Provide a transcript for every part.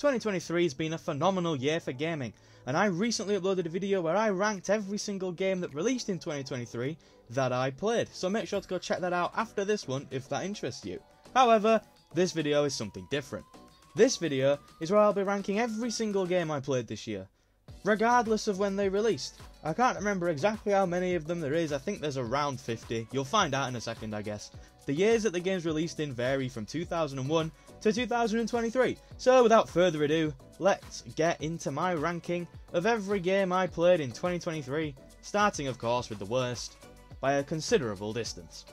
2023 has been a phenomenal year for gaming, and I recently uploaded a video where I ranked every single game that released in 2023 that I played, so make sure to go check that out after this one if that interests you. However, this video is something different. This video is where I'll be ranking every single game I played this year, regardless of when they released. I can't remember exactly how many of them there is, I think there's around 50, you'll find out in a second I guess. The years that the games released in vary from 2001 to 2023, so without further ado, let's get into my ranking of every game I played in 2023, starting of course with the worst, by a considerable distance.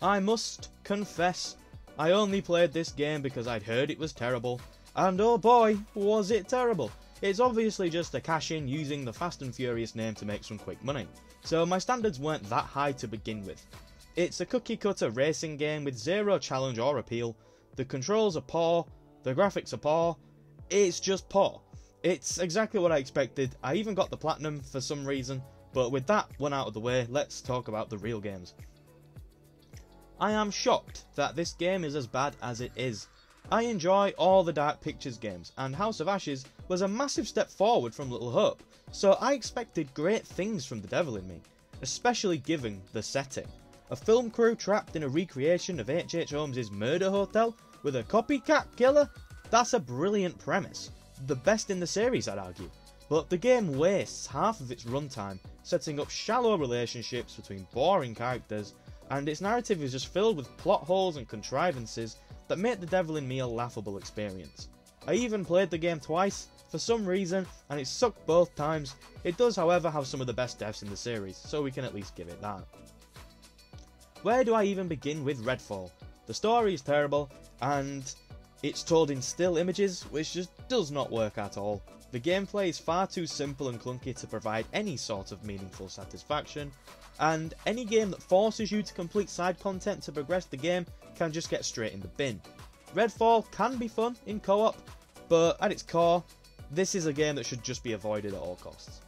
I must confess, I only played this game because I'd heard it was terrible, and oh boy, was it terrible. It's obviously just a cash-in using the Fast and Furious name to make some quick money, so my standards weren't that high to begin with. It's a cookie-cutter racing game with zero challenge or appeal, the controls are poor, the graphics are poor, it's just poor. It's exactly what I expected, I even got the platinum for some reason, but with that one out of the way, let's talk about the real games. I am shocked that this game is as bad as it is. I enjoy all the Dark Pictures games, and House of Ashes was a massive step forward from Little Hope, so I expected great things from The Devil in Me, especially given the setting. A film crew trapped in a recreation of H.H. Holmes' murder hotel with a copycat killer? That's a brilliant premise. The best in the series, I'd argue. But the game wastes half of its runtime setting up shallow relationships between boring characters, and its narrative is just filled with plot holes and contrivances that make The Devil in Me a laughable experience. I even played the game twice, for some reason, and it sucked both times. It does however have some of the best deaths in the series, so we can at least give it that. Where do I even begin with Redfall? The story is terrible, and it's told in still images, which just does not work at all. The gameplay is far too simple and clunky to provide any sort of meaningful satisfaction, and any game that forces you to complete side content to progress the game can just get straight in the bin. Redfall can be fun in co-op, but at its core, this is a game that should just be avoided at all costs.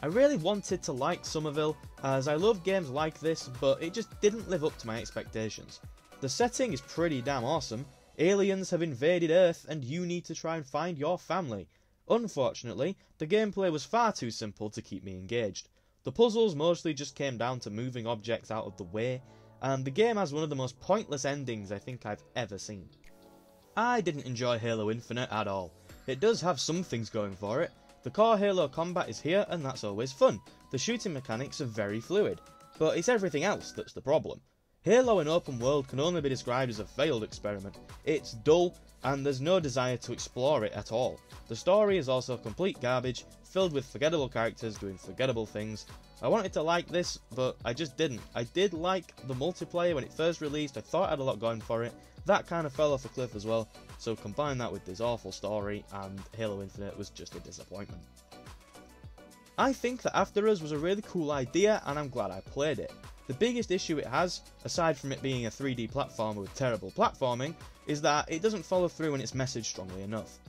I really wanted to like Somerville, as I love games like this, but it just didn't live up to my expectations. The setting is pretty damn awesome. Aliens have invaded Earth and you need to try and find your family. Unfortunately, the gameplay was far too simple to keep me engaged. The puzzles mostly just came down to moving objects out of the way, and the game has one of the most pointless endings I think I've ever seen. I didn't enjoy Halo Infinite at all. It does have some things going for it. The core Halo combat is here and that's always fun. The shooting mechanics are very fluid, but it's everything else that's the problem. Halo in open world can only be described as a failed experiment. It's dull, and there's no desire to explore it at all. The story is also complete garbage, filled with forgettable characters doing forgettable things. I wanted to like this, but I just didn't. I did like the multiplayer when it first released, I thought it had a lot going for it. That kind of fell off a cliff as well, so combine that with this awful story, and Halo Infinite was just a disappointment. I think that After Us was a really cool idea, and I'm glad I played it. The biggest issue it has, aside from it being a 3D platformer with terrible platforming, is that it doesn't follow through on its message strongly enough.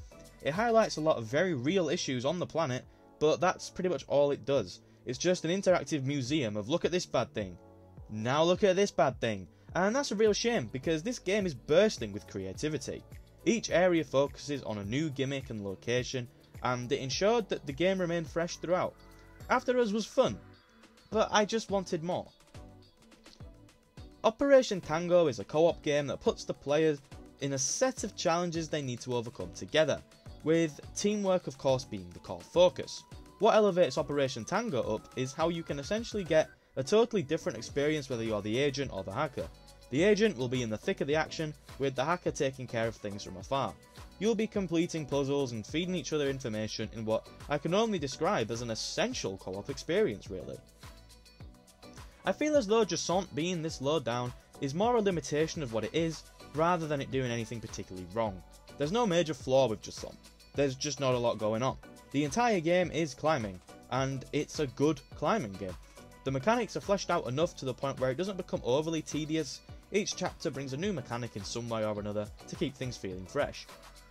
It highlights a lot of very real issues on the planet, but that's pretty much all it does. It's just an interactive museum of look at this bad thing, now look at this bad thing, and that's a real shame because this game is bursting with creativity. Each area focuses on a new gimmick and location, and it ensured that the game remained fresh throughout. After Us was fun, but I just wanted more. Operation Tango is a co-op game that puts the players in a set of challenges they need to overcome together, with teamwork of course being the core focus. What elevates Operation Tango up is how you can essentially get a totally different experience whether you're the agent or the hacker. The agent will be in the thick of the action, with the hacker taking care of things from afar. You'll be completing puzzles and feeding each other information in what I can only describe as an essential co-op experience really. I feel as though Jusant being this low down is more a limitation of what it is, rather than it doing anything particularly wrong. There's no major flaw with Jusant, there's just not a lot going on. The entire game is climbing, and it's a good climbing game. The mechanics are fleshed out enough to the point where it doesn't become overly tedious. Each chapter brings a new mechanic in some way or another to keep things feeling fresh.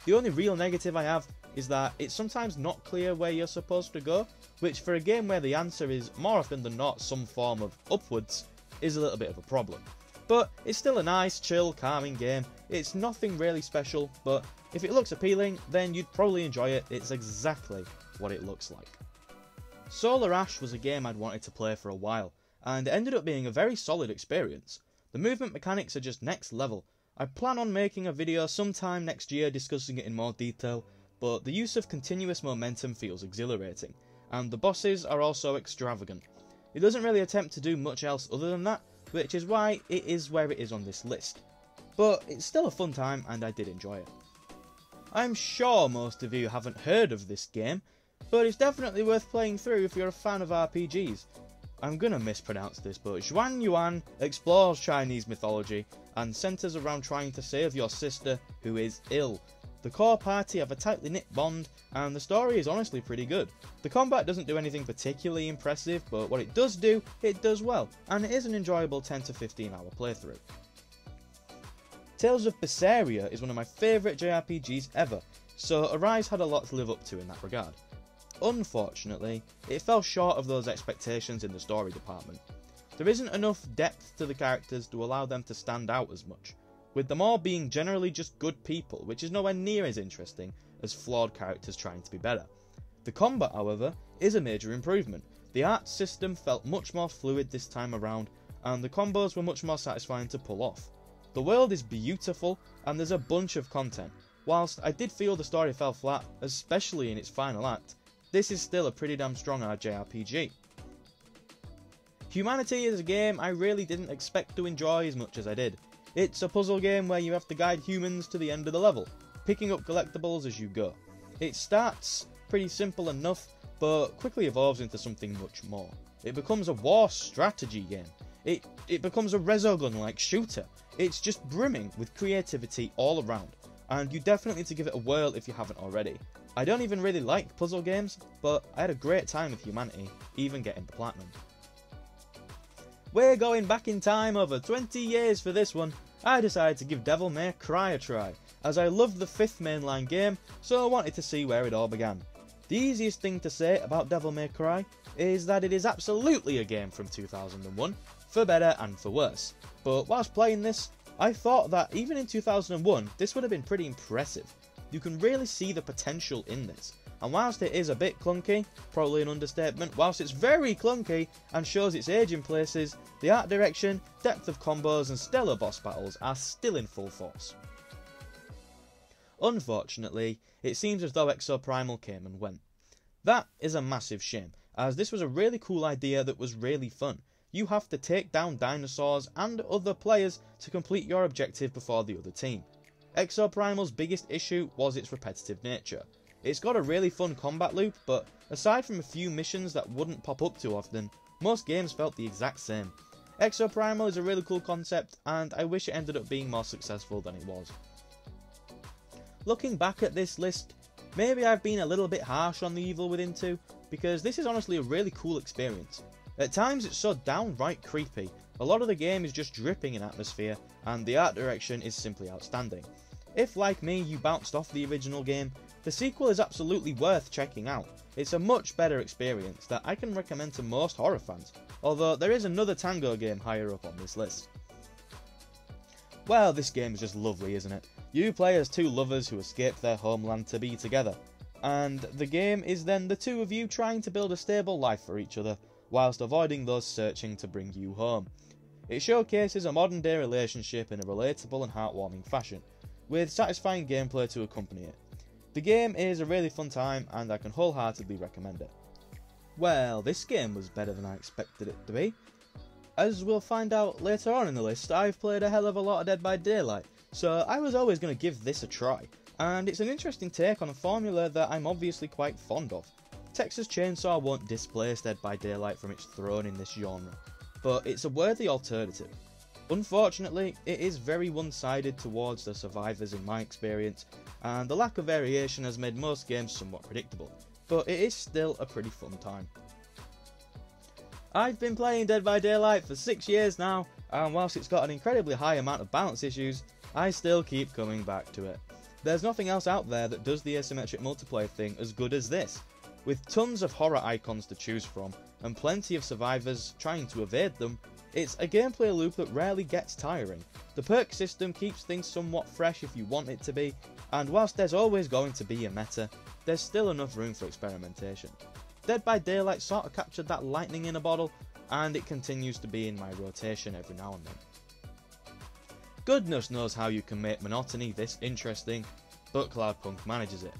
The only real negative I have is that it's sometimes not clear where you're supposed to go, which for a game where the answer is more often than not some form of upwards, is a little bit of a problem. But it's still a nice, chill, calming game. It's nothing really special, but if it looks appealing, then you'd probably enjoy it. It's exactly what it looks like. Solar Ash was a game I'd wanted to play for a while, and it ended up being a very solid experience. The movement mechanics are just next level. I plan on making a video sometime next year discussing it in more detail, but the use of continuous momentum feels exhilarating, and the bosses are also extravagant. It doesn't really attempt to do much else other than that, which is why it is where it is on this list. But it's still a fun time and I did enjoy it. I'm sure most of you haven't heard of this game, but it's definitely worth playing through if you're a fan of RPGs. I'm gonna mispronounce this, but Xuan Yuan explores Chinese mythology and centres around trying to save your sister who is ill. The core party have a tightly knit bond, and the story is honestly pretty good. The combat doesn't do anything particularly impressive, but what it does do, it does well, and it is an enjoyable 10 to 15 hour playthrough. Tales of Berseria is one of my favourite JRPGs ever, so Arise had a lot to live up to in that regard. Unfortunately, it fell short of those expectations in the story department. There isn't enough depth to the characters to allow them to stand out as much, with them all being generally just good people, which is nowhere near as interesting as flawed characters trying to be better. The combat, however, is a major improvement. The art system felt much more fluid this time around, and the combos were much more satisfying to pull off. The world is beautiful, and there's a bunch of content. Whilst I did feel the story fell flat, especially in its final act, this is still a pretty damn strong JRPG. Humanity is a game I really didn't expect to enjoy as much as I did. It's a puzzle game where you have to guide humans to the end of the level, picking up collectibles as you go. It starts pretty simple enough, but quickly evolves into something much more. It becomes a war strategy game. It becomes a Resogun-like shooter. It's just brimming with creativity all around, and you definitely need to give it a whirl if you haven't already. I don't even really like puzzle games, but I had a great time with Humanity, even getting the platinum. We're going back in time over 20 years for this one. I decided to give Devil May Cry a try, as I loved the 5th mainline game, so I wanted to see where it all began. The easiest thing to say about Devil May Cry is that it is absolutely a game from 2001, for better and for worse. But whilst playing this, I thought that even in 2001, this would have been pretty impressive. You can really see the potential in this. And whilst it is a bit clunky, probably an understatement, whilst it's very clunky and shows its age in places, the art direction, depth of combos and stellar boss battles are still in full force. Unfortunately, it seems as though Exoprimal came and went. That is a massive shame, as this was a really cool idea that was really fun. You have to take down dinosaurs and other players to complete your objective before the other team. Exoprimal's biggest issue was its repetitive nature. It's got a really fun combat loop, but aside from a few missions that wouldn't pop up too often, most games felt the exact same. Exoprimal is a really cool concept, and I wish it ended up being more successful than it was. Looking back at this list, maybe I've been a little bit harsh on The Evil Within 2, because this is honestly a really cool experience. At times it's so downright creepy, a lot of the game is just dripping in atmosphere, and the art direction is simply outstanding. If, like me, you bounced off the original game, the sequel is absolutely worth checking out. It's a much better experience that I can recommend to most horror fans, although there is another Tango game higher up on this list. Well, this game is just lovely, isn't it? You play as two lovers who escape their homeland to be together, and the game is then the two of you trying to build a stable life for each other, whilst avoiding those searching to bring you home. It showcases a modern day relationship in a relatable and heartwarming fashion, with satisfying gameplay to accompany it. The game is a really fun time and I can wholeheartedly recommend it. Well, this game was better than I expected it to be. As we'll find out later on in the list, I've played a hell of a lot of Dead by Daylight, so I was always going to give this a try, and it's an interesting take on a formula that I'm obviously quite fond of. Texas Chainsaw won't displace Dead by Daylight from its throne in this genre, but it's a worthy alternative. Unfortunately, it is very one-sided towards the survivors in my experience, and the lack of variation has made most games somewhat predictable, but it is still a pretty fun time. I've been playing Dead by Daylight for 6 years now, and whilst it's got an incredibly high amount of balance issues, I still keep coming back to it. There's nothing else out there that does the asymmetric multiplayer thing as good as this. With tons of horror icons to choose from, and plenty of survivors trying to evade them, It's a gameplay loop that rarely gets tiring. The perk system keeps things somewhat fresh if you want it to be, and whilst there's always going to be a meta, there's still enough room for experimentation. Dead by Daylight sort of captured that lightning in a bottle, and it continues to be in my rotation every now and then. Goodness knows how you can make monotony this interesting, but Cloudpunk manages it.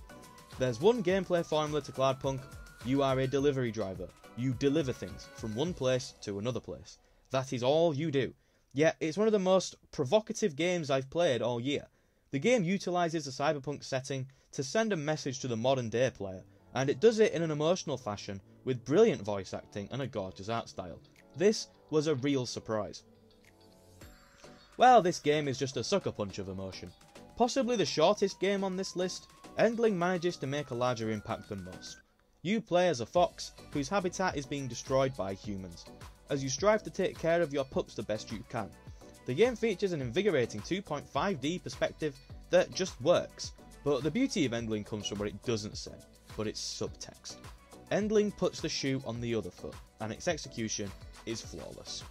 There's one gameplay formula to Cloudpunk: you are a delivery driver. You deliver things from one place to another place. That is all you do. Yet it's one of the most provocative games I've played all year. The game utilises a cyberpunk setting to send a message to the modern day player, and it does it in an emotional fashion with brilliant voice acting and a gorgeous art style. This was a real surprise. Well, this game is just a sucker punch of emotion. Possibly the shortest game on this list, Endling manages to make a larger impact than most. You play as a fox whose habitat is being destroyed by humans, as you strive to take care of your pups the best you can. The game features an invigorating 2.5D perspective that just works, but the beauty of Endling comes from what it doesn't say, but its subtext. Endling puts the shoe on the other foot, and its execution is flawless.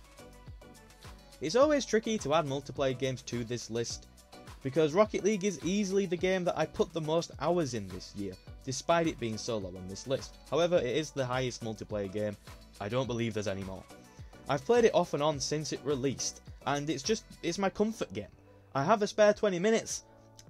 It's always tricky to add multiplayer games to this list, because Rocket League is easily the game that I put the most hours in this year, despite it being so low on this list. However, it is the highest multiplayer game. I don't believe there's any more. I've played it off and on since it released, and it's my comfort game. I have a spare 20 minutes,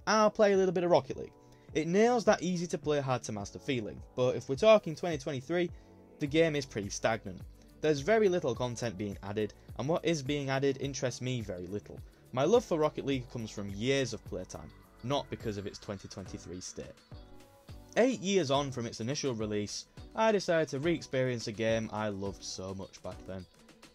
I'll play a little bit of Rocket League. It nails that easy to play, hard to master feeling, but if we're talking 2023, the game is pretty stagnant. There's very little content being added, and what is being added interests me very little. My love for Rocket League comes from years of playtime, not because of its 2023 state. 8 years on from its initial release, I decided to re-experience a game I loved so much back then.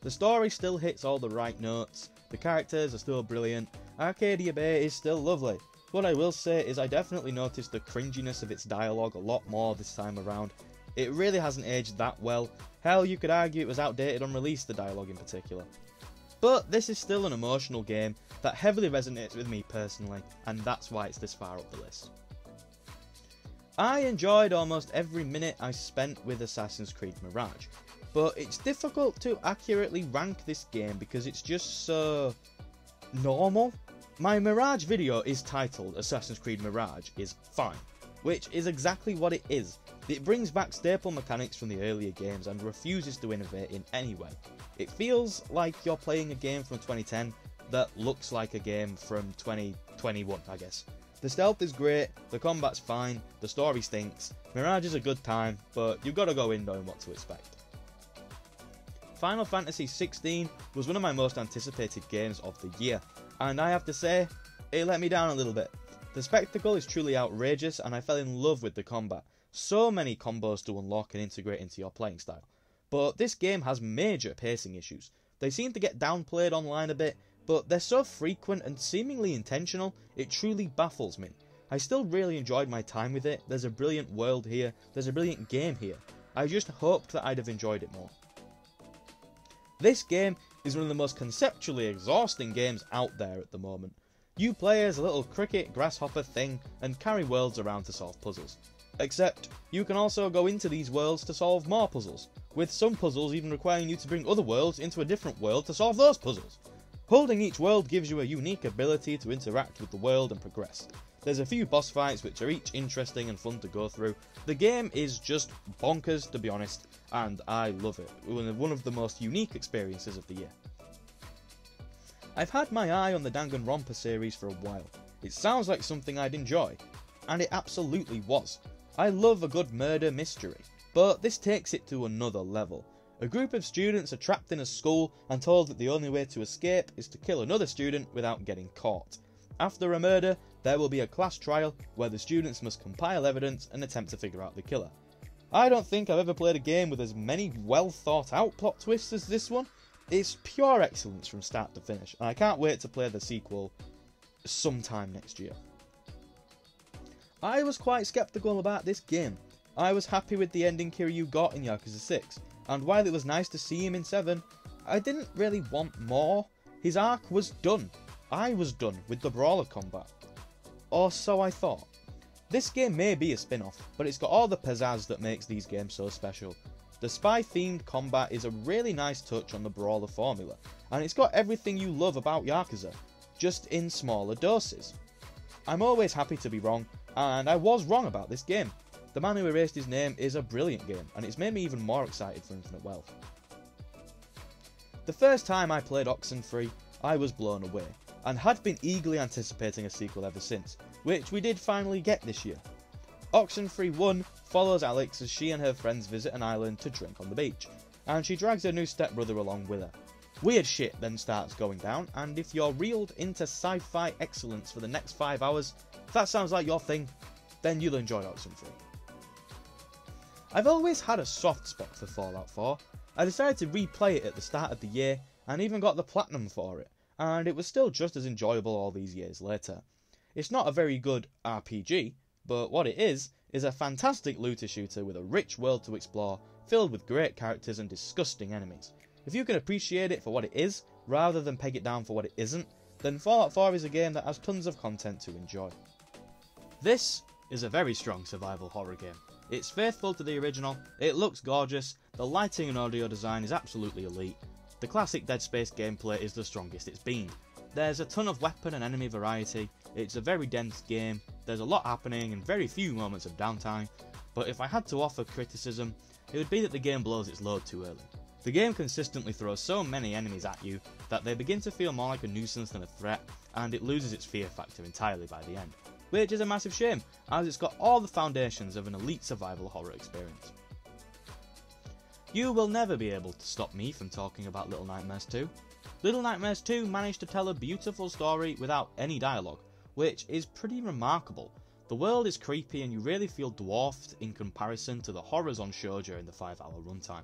The story still hits all the right notes, the characters are still brilliant, Arcadia Bay is still lovely. What I will say is I definitely noticed the cringiness of its dialogue a lot more this time around. It really hasn't aged that well. Hell, you could argue it was outdated on release, the dialogue in particular. But this is still an emotional game that heavily resonates with me personally, and that's why it's this far up the list. I enjoyed almost every minute I spent with Assassin's Creed Mirage, but it's difficult to accurately rank this game because it's just so normal. My Mirage video is titled Assassin's Creed Mirage is fine, which is exactly what it is. It brings back staple mechanics from the earlier games and refuses to innovate in any way. It feels like you're playing a game from 2010 that looks like a game from 2021, I guess. The stealth is great, the combat's fine, the story stinks, Mirage is a good time, but you've got to go in knowing what to expect. Final Fantasy XVI was one of my most anticipated games of the year, and I have to say, it let me down a little bit. The spectacle is truly outrageous, and I fell in love with the combat. So many combos to unlock and integrate into your playing style. But this game has major pacing issues. They seem to get downplayed online a bit, but they're so frequent and seemingly intentional, it truly baffles me. I still really enjoyed my time with it, there's a brilliant world here, there's a brilliant game here. I just hoped that I'd have enjoyed it more. This game is one of the most conceptually exhausting games out there at the moment. You play as a little cricket grasshopper thing and carry worlds around to solve puzzles. Except, you can also go into these worlds to solve more puzzles, with some puzzles even requiring you to bring other worlds into a different world to solve those puzzles. Holding each world gives you a unique ability to interact with the world and progress. There's a few boss fights which are each interesting and fun to go through. The game is just bonkers, to be honest, and I love it. One of the most unique experiences of the year. I've had my eye on the Danganronpa series for a while. It sounds like something I'd enjoy, and it absolutely was. I love a good murder mystery, but this takes it to another level. A group of students are trapped in a school and told that the only way to escape is to kill another student without getting caught. After a murder, there will be a class trial where the students must compile evidence and attempt to figure out the killer. I don't think I've ever played a game with as many well thought out plot twists as this one. It's pure excellence from start to finish, and I can't wait to play the sequel sometime next year. I was quite skeptical about this game. I was happy with the ending Kiryu got in Yakuza 6, and while it was nice to see him in 7, I didn't really want more. His arc was done. I was done with the brawler combat. Or so I thought. This game may be a spin-off, but it's got all the pizzazz that makes these games so special. The spy-themed combat is a really nice touch on the brawler formula, and it's got everything you love about Yakuza, just in smaller doses. I'm always happy to be wrong, and I was wrong about this game. The Man Who Erased His Name is a brilliant game, and it's made me even more excited for Infinite Wealth. The first time I played Oxenfree, I was blown away, and had been eagerly anticipating a sequel ever since, which we did finally get this year. Oxenfree 1 follows Alex as she and her friends visit an island to drink on the beach, and she drags her new stepbrother along with her. Weird shit then starts going down, and if you're reeled into sci-fi excellence for the next 5 hours, if that sounds like your thing, then you'll enjoy Oxenfree. I've always had a soft spot for Fallout 4. I decided to replay it at the start of the year, and even got the platinum for it, and it was still just as enjoyable all these years later. It's not a very good RPG, but what it is a fantastic looter shooter with a rich world to explore, filled with great characters and disgusting enemies. If you can appreciate it for what it is, rather than peg it down for what it isn't, then Fallout 4 is a game that has tons of content to enjoy. This is a very strong survival horror game. It's faithful to the original, it looks gorgeous, the lighting and audio design is absolutely elite. The classic Dead Space gameplay is the strongest it's been. There's a ton of weapon and enemy variety, it's a very dense game, there's a lot happening and very few moments of downtime, but if I had to offer criticism, it would be that the game blows its load too early. The game consistently throws so many enemies at you that they begin to feel more like a nuisance than a threat, and it loses its fear factor entirely by the end, which is a massive shame, as it's got all the foundations of an elite survival horror experience. You will never be able to stop me from talking about Little Nightmares 2. Little Nightmares 2 managed to tell a beautiful story without any dialogue, which is pretty remarkable. The world is creepy and you really feel dwarfed in comparison to the horrors on show during the 5-hour runtime.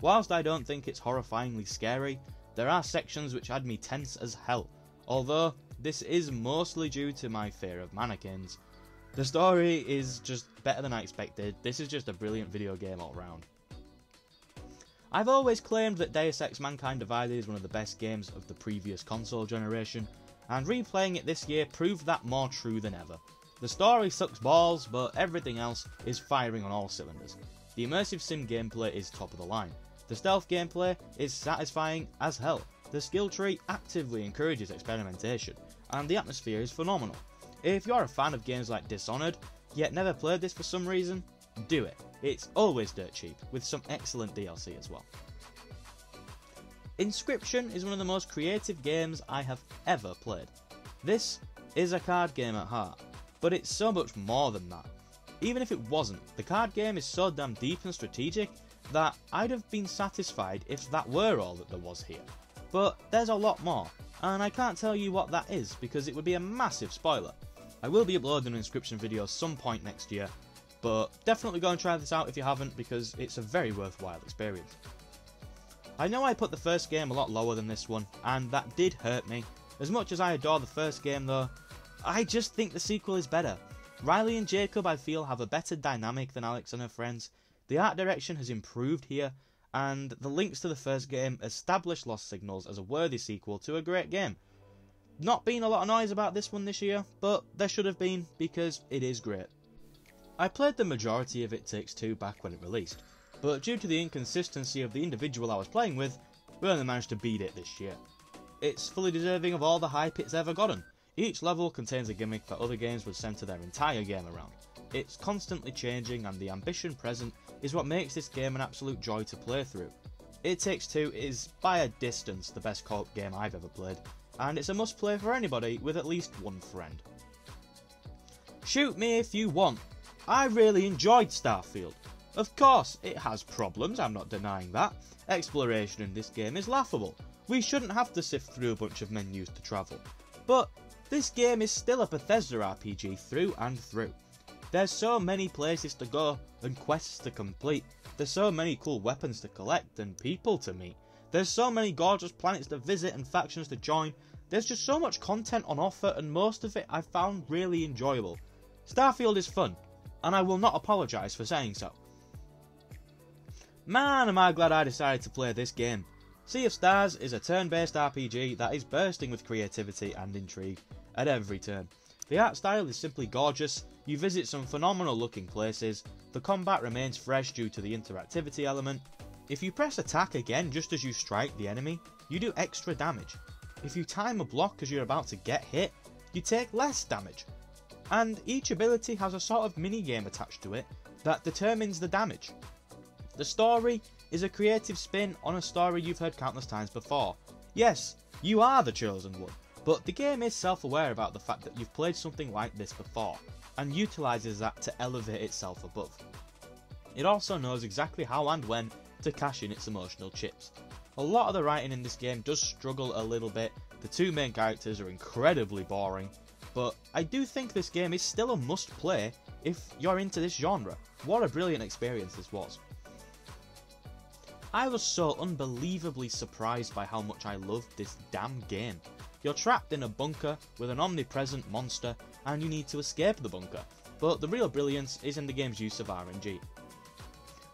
Whilst I don't think it's horrifyingly scary, there are sections which had me tense as hell, although this is mostly due to my fear of mannequins. The story is just better than I expected, this is just a brilliant video game all round. I've always claimed that Deus Ex Mankind Divided is one of the best games of the previous console generation, and replaying it this year proved that more true than ever. The story sucks balls, but everything else is firing on all cylinders. The immersive sim gameplay is top of the line. The stealth gameplay is satisfying as hell. The skill tree actively encourages experimentation, and the atmosphere is phenomenal. If you're a fan of games like Dishonored, yet never played this for some reason, do it. It's always dirt cheap, with some excellent DLC as well. Inscryption is one of the most creative games I have ever played. This is a card game at heart, but it's so much more than that. Even if it wasn't, the card game is so damn deep and strategic that I'd have been satisfied if that were all that there was here. But there's a lot more, and I can't tell you what that is because it would be a massive spoiler. I will be uploading an Inscryption video some point next year, but definitely go and try this out if you haven't because it's a very worthwhile experience. I know I put the first game a lot lower than this one, and that did hurt me. As much as I adore the first game though, I just think the sequel is better. Riley and Jacob I feel have a better dynamic than Alex and her friends, the art direction has improved here, and the links to the first game establish Lost Signals as a worthy sequel to a great game. Not been a lot of noise about this one this year, but there should have been because it is great. I played the majority of It Takes Two back when it released, but due to the inconsistency of the individual I was playing with, we only managed to beat it this year. It's fully deserving of all the hype it's ever gotten. Each level contains a gimmick that other games would centre their entire game around. It's constantly changing and the ambition present is what makes this game an absolute joy to play through. It Takes Two is by a distance the best co-op game I've ever played, and it's a must play for anybody with at least one friend. Shoot me if you want. I really enjoyed Starfield. Of course, it has problems, I'm not denying that. Exploration in this game is laughable. We shouldn't have to sift through a bunch of menus to travel. But this game is still a Bethesda RPG through and through. There's so many places to go and quests to complete. There's so many cool weapons to collect and people to meet. There's so many gorgeous planets to visit and factions to join. There's just so much content on offer and most of it I found really enjoyable. Starfield is fun, and I will not apologise for saying so. Man, am I glad I decided to play this game. Sea of Stars is a turn-based RPG that is bursting with creativity and intrigue at every turn. The art style is simply gorgeous, you visit some phenomenal looking places, the combat remains fresh due to the interactivity element. If you press attack again just as you strike the enemy, you do extra damage. If you time a block as you're about to get hit, you take less damage. And each ability has a sort of mini game attached to it that determines the damage. The story is a creative spin on a story you've heard countless times before. Yes, you are the chosen one, but the game is self-aware about the fact that you've played something like this before, and utilises that to elevate itself above. It also knows exactly how and when to cash in its emotional chips. A lot of the writing in this game does struggle a little bit, the two main characters are incredibly boring, but I do think this game is still a must play if you're into this genre. What a brilliant experience this was. I was so unbelievably surprised by how much I loved this damn game. You're trapped in a bunker with an omnipresent monster and you need to escape the bunker, but the real brilliance is in the game's use of RNG.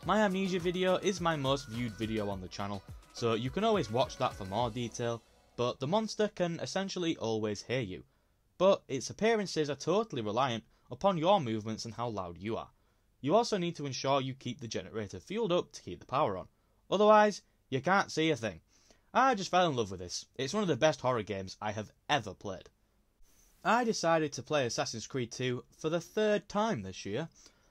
My Amnesia video is my most viewed video on the channel, so you can always watch that for more detail, but the monster can essentially always hear you. But its appearances are totally reliant upon your movements and how loud you are. You also need to ensure you keep the generator fueled up to keep the power on, otherwise you can't see a thing. I just fell in love with this. It's one of the best horror games I have ever played. I decided to play Assassin's Creed 2 for the third time this year,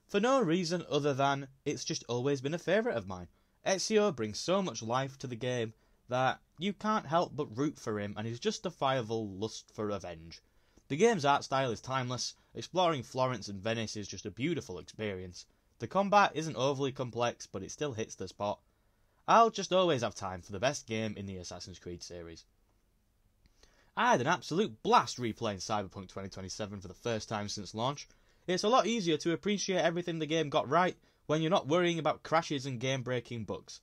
for no reason other than it's just always been a favourite of mine. Ezio brings so much life to the game that you can't help but root for him, and his justifiable lust for revenge. The game's art style is timeless, exploring Florence and Venice is just a beautiful experience. The combat isn't overly complex, but it still hits the spot. I'll just always have time for the best game in the Assassin's Creed series. I had an absolute blast replaying Cyberpunk 2077 for the first time since launch. It's a lot easier to appreciate everything the game got right when you're not worrying about crashes and game-breaking bugs.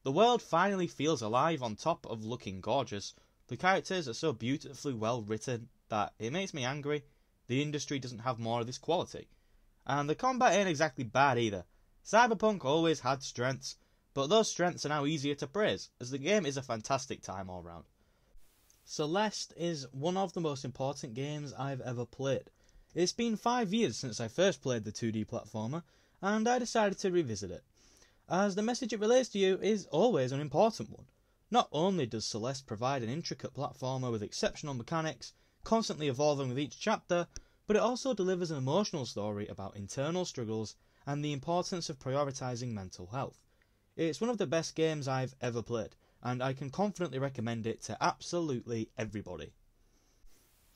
The world finally feels alive on top of looking gorgeous. The characters are so beautifully well written that it makes me angry the industry doesn't have more of this quality. And the combat ain't exactly bad either. Cyberpunk always had strengths, but those strengths are now easier to praise, as the game is a fantastic time all round. Celeste is one of the most important games I've ever played. It's been 5 years since I first played the 2D platformer, and I decided to revisit it, as the message it relays to you is always an important one. Not only does Celeste provide an intricate platformer with exceptional mechanics, constantly evolving with each chapter, but it also delivers an emotional story about internal struggles and the importance of prioritising mental health. It's one of the best games I've ever played, and I can confidently recommend it to absolutely everybody.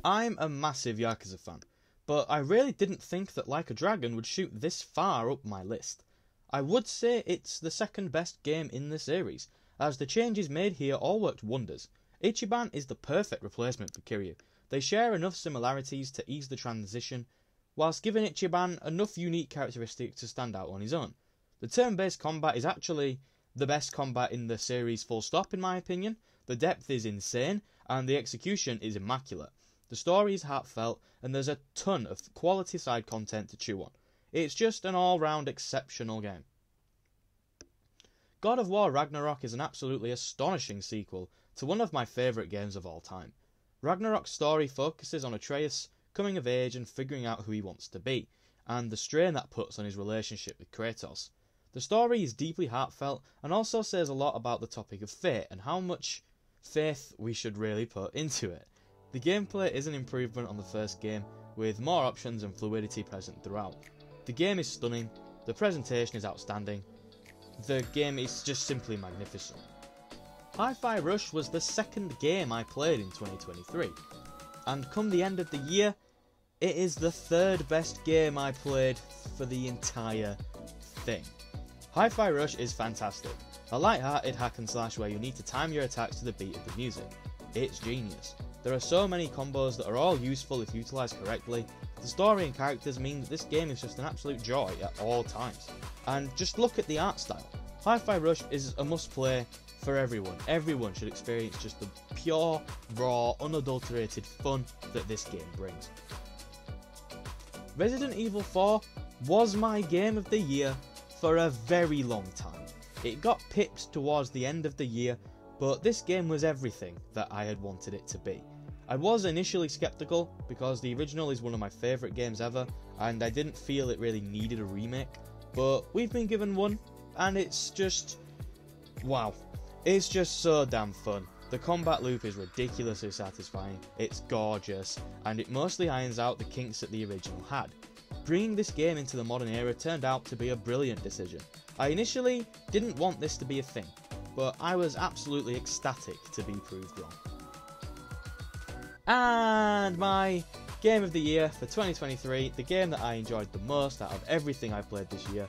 I'm a massive Yakuza fan, but I really didn't think that Like a Dragon would shoot this far up my list. I would say it's the second best game in the series, as the changes made here all worked wonders. Ichiban is the perfect replacement for Kiryu. They share enough similarities to ease the transition, whilst giving Ichiban enough unique characteristics to stand out on his own. The turn-based combat is actually the best combat in the series full stop in my opinion. The depth is insane, and the execution is immaculate. The story is heartfelt, and there's a ton of quality side content to chew on. It's just an all-round exceptional game. God of War Ragnarok is an absolutely astonishing sequel to one of my favourite games of all time. Ragnarok's story focuses on Atreus coming of age and figuring out who he wants to be, and the strain that puts on his relationship with Kratos. The story is deeply heartfelt and also says a lot about the topic of fate and how much faith we should really put into it. The gameplay is an improvement on the first game, with more options and fluidity present throughout. The game is stunning, the presentation is outstanding, the game is just simply magnificent. Hi-Fi Rush was the second game I played in 2023, and come the end of the year, it is the third best game I played for the entire thing. Hi-Fi Rush is fantastic, a light-hearted hack and slash where you need to time your attacks to the beat of the music. It's genius. There are so many combos that are all useful if utilised correctly. The story and characters mean that this game is just an absolute joy at all times. And just look at the art style. Hi-Fi Rush is a must-play for everyone. Everyone should experience just the pure, raw, unadulterated fun that this game brings. Resident Evil 4 was my game of the year for a very long time. It got pipped towards the end of the year, but this game was everything that I had wanted it to be. I was initially skeptical because the original is one of my favourite games ever, and I didn't feel it really needed a remake, but we've been given one, and it's just, wow, it's just so damn fun. The combat loop is ridiculously satisfying, it's gorgeous, and it mostly irons out the kinks that the original had. Bringing this game into the modern era turned out to be a brilliant decision. I initially didn't want this to be a thing, but I was absolutely ecstatic to be proved wrong. And my game of the year for 2023, the game that I enjoyed the most out of everything I played this year,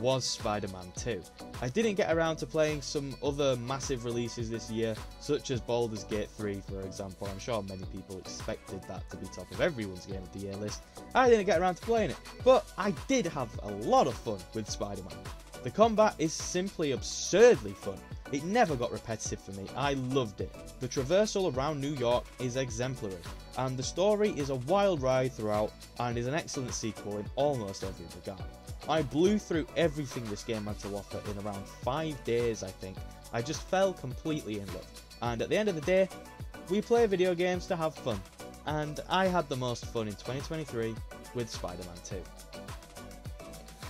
was Spider-Man 2. I didn't get around to playing some other massive releases this year, such as Baldur's Gate 3 for example. I'm sure many people expected that to be top of everyone's game of the year list. I didn't get around to playing it, but I did have a lot of fun with Spider-Man. The combat is simply absurdly fun. It never got repetitive for me, I loved it. The traversal around New York is exemplary, and the story is a wild ride throughout and is an excellent sequel in almost every regard. I blew through everything this game had to offer in around 5 days, I think. I just fell completely in love, and at the end of the day, we play video games to have fun, and I had the most fun in 2023 with Spider-Man 2.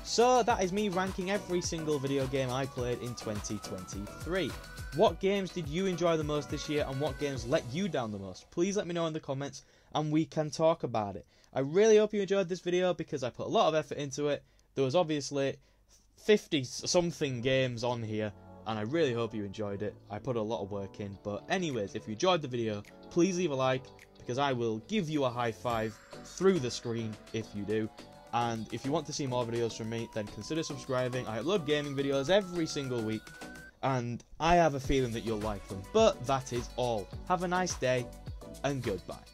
So that is me ranking every single video game I played in 2023. What games did you enjoy the most this year, and what games let you down the most? Please let me know in the comments and we can talk about it. I really hope you enjoyed this video because I put a lot of effort into it. There was obviously 50 something games on here, and I really hope you enjoyed it. I put a lot of work in, but anyways, if you enjoyed the video, please leave a like because I will give you a high five through the screen if you do. And if you want to see more videos from me, then consider subscribing. I upload gaming videos every single week, and I have a feeling that you'll like them. But that is all. Have a nice day, and goodbye.